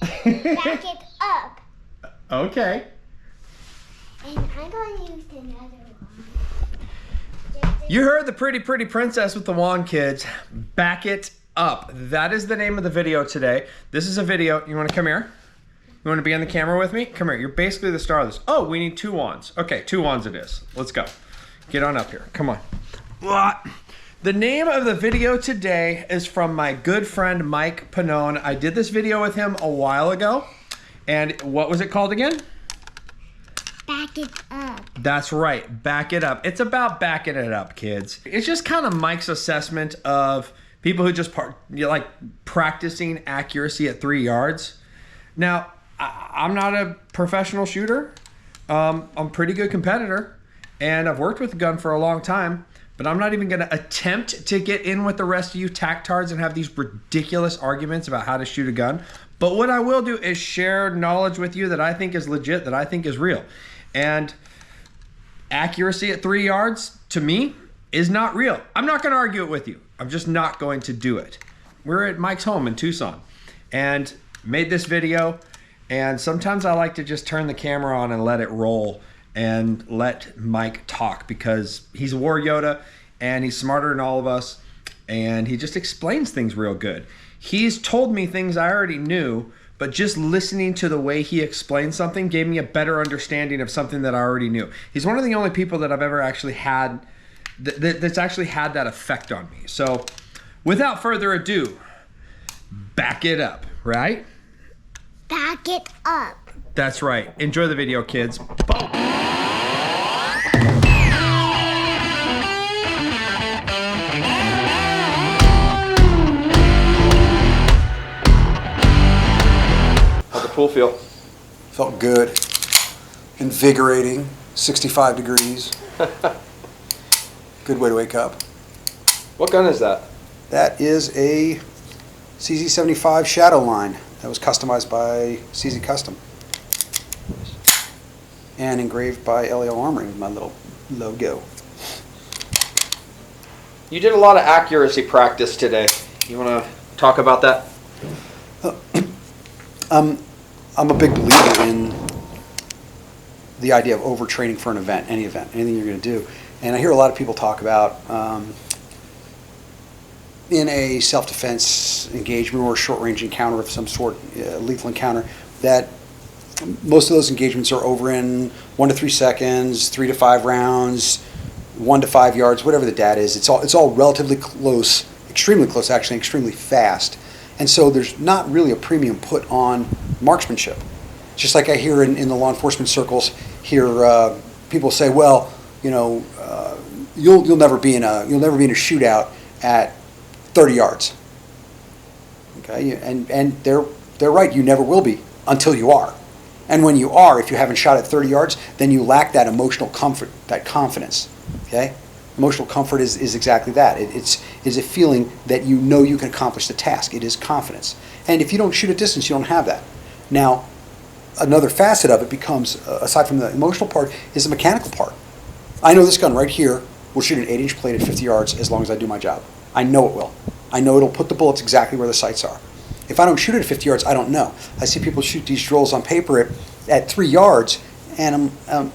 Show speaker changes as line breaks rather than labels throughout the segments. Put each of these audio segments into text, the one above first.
Back it up.
Okay.
And I'm going to use another one.
You heard the pretty princess with the wand, kids. Back it up. That is the name of the video today. This is a video. You want to come here? You want to be on the camera with me? Come here. You're basically the star of this. Oh, we need 2 wands. Okay, 2 wands it is. Let's go. Get on up here. Come on. The name of the video today is from my good friend Mike Pannone. I did this video with him a while ago. And what was it called again?
Back it up.
That's right, back it up. It's about backing it up, kids. It's just kind of Mike's assessment of people who just like practicing accuracy at 3 yards. Now, I'm not a professional shooter. I'm a pretty good competitor, and I've worked with a gun for a long time, but I'm not even gonna attempt to get in with the rest of you tactards and have these ridiculous arguments about how to shoot a gun. But what I will do is share knowledge with you that I think is legit, that I think is real. And accuracy at 3 yards, to me, is not real. I'm not gonna argue it with you. I'm just not going to do it. We're at Mike's home in Tucson and made this video. And sometimes I like to just turn the camera on and let it roll and let Mike talk, because he's a war Yoda and he's smarter than all of us. And he just explains things real good. He's told me things I already knew, but just listening to the way he explained something gave me a better understanding of something that I already knew. He's one of the only people that I've ever actually had, that's actually had that effect on me. So without further ado, back it up, right?
Back it up.
That's right. Enjoy the video, kids. Boom. Pool feel?
Felt good, invigorating, 65 degrees. Good way to wake up.
What gun is that?
That is a CZ75 Shadow line that was customized by CZ Custom and engraved by LAL Armoring with my little logo.
You did a lot of accuracy practice today. You want to talk about that?
I'm a big believer in the idea of overtraining for an event, anything you're going to do. And I hear a lot of people talk about in a self-defense engagement or a short-range encounter of some sort, lethal encounter, that most of those engagements are over in 1 to 3 seconds, 3 to 5 rounds, 1 to 5 yards, whatever the data is. It's all relatively close, extremely close actually, extremely fast. And so there's not really a premium put on marksmanship. Just like I hear in the law enforcement circles, people say, well, you know, you'll never be in a shootout at 30 yards. Okay, and they're right. You never will be until you are. And when you are, if you haven't shot at 30 yards, then you lack that emotional comfort, that confidence. Okay. Emotional comfort is exactly that. It's a feeling that you know you can accomplish the task. It is confidence. And if you don't shoot at distance, you don't have that. Now, another facet of it becomes, aside from the emotional part, is the mechanical part. I know this gun right here will shoot an 8-inch plate at 50 yards as long as I do my job. I know it will. I know it'll put the bullets exactly where the sights are. If I don't shoot it at 50 yards, I don't know. I see people shoot these drills on paper at 3 yards, and I'm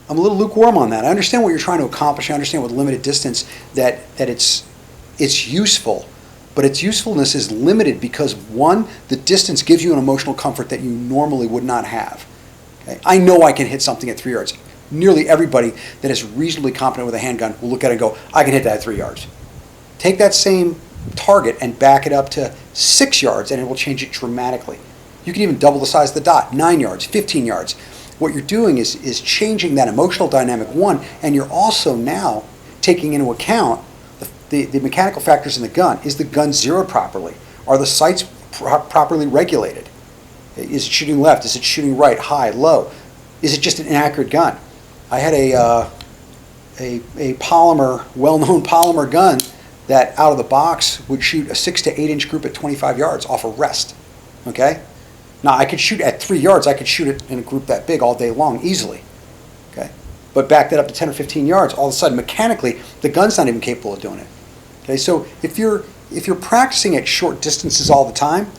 a little lukewarm on that. I understand what you're trying to accomplish. I understand with limited distance that it's useful, but its usefulness is limited because, one, the distance gives you an emotional comfort that you normally would not have. Okay? I know I can hit something at 3 yards. Nearly everybody that is reasonably competent with a handgun will look at it and go, I can hit that at 3 yards. Take that same target and back it up to 6 yards and it will change it dramatically. You can even double the size of the dot, 9 yards, 15 yards. What you're doing is changing that emotional dynamic, one, and you're also now taking into account the mechanical factors in the gun. Is the gun zeroed properly? Are the sights properly regulated? Is it shooting left? Is it shooting right, high, low? Is it just an inaccurate gun? I had a polymer, well-known polymer gun that out of the box would shoot a 6 to 8 inch group at 25 yards off a rest. Okay? Now, I could shoot at 3 yards. I could shoot it in a group that big all day long, easily. Okay? But back that up to 10 or 15 yards, all of a sudden, mechanically, the gun's not even capable of doing it. Okay? So if you're practicing at short distances all the time,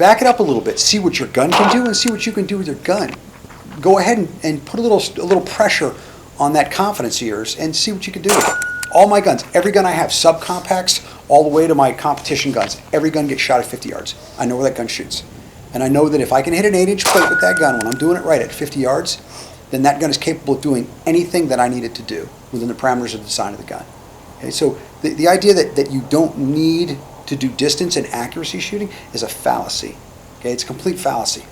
back it up a little bit. See what your gun can do and see what you can do with your gun. Go ahead and put a little pressure on that confidence of yours and see what you can do with it. All my guns, every gun I have, subcompacts, all the way to my competition guns, every gun gets shot at 50 yards. I know where that gun shoots. And I know that if I can hit an 8-inch plate with that gun when I'm doing it right at 50 yards, then that gun is capable of doing anything that I need it to do within the parameters of the design of the gun. Okay, so the idea that you don't need to do distance and accuracy shooting is a fallacy. Okay, it's a complete fallacy.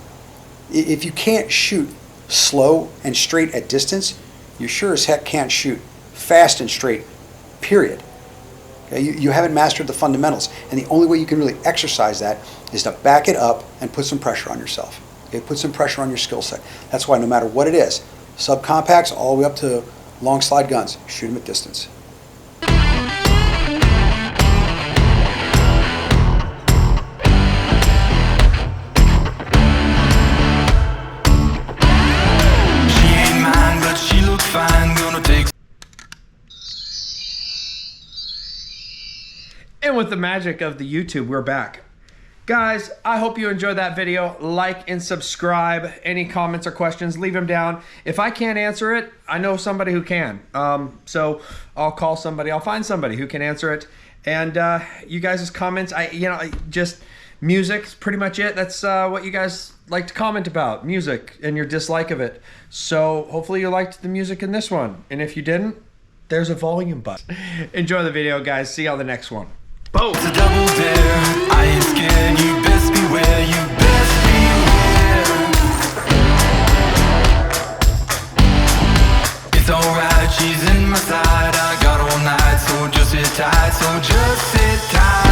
If you can't shoot slow and straight at distance, you sure as heck can't shoot fast and straight, period. Okay, you haven't mastered the fundamentals, and the only way you can really exercise that is to back it up and put some pressure on yourself. Okay, put some pressure on your skill set. That's why no matter what it is, subcompacts all the way up to long slide guns, shoot them at distance.
And with the magic of the YouTube, we're back. Guys, I hope you enjoyed that video. Like and subscribe. Any comments or questions, leave them down. If I can't answer it, I know somebody who can. So I'll call somebody, I'll find somebody who can answer it. And you guys' comments, just music is pretty much it. That's what you guys like to comment about, music and your dislike of it. So hopefully you liked the music in this one. And if you didn't, there's a volume button. Enjoy the video, guys. See you on the next one. Boom.
It's a double dare. I ain't scared. You best beware. You best beware. It's alright. She's in my side. I got all night. So just sit tight. So just sit tight.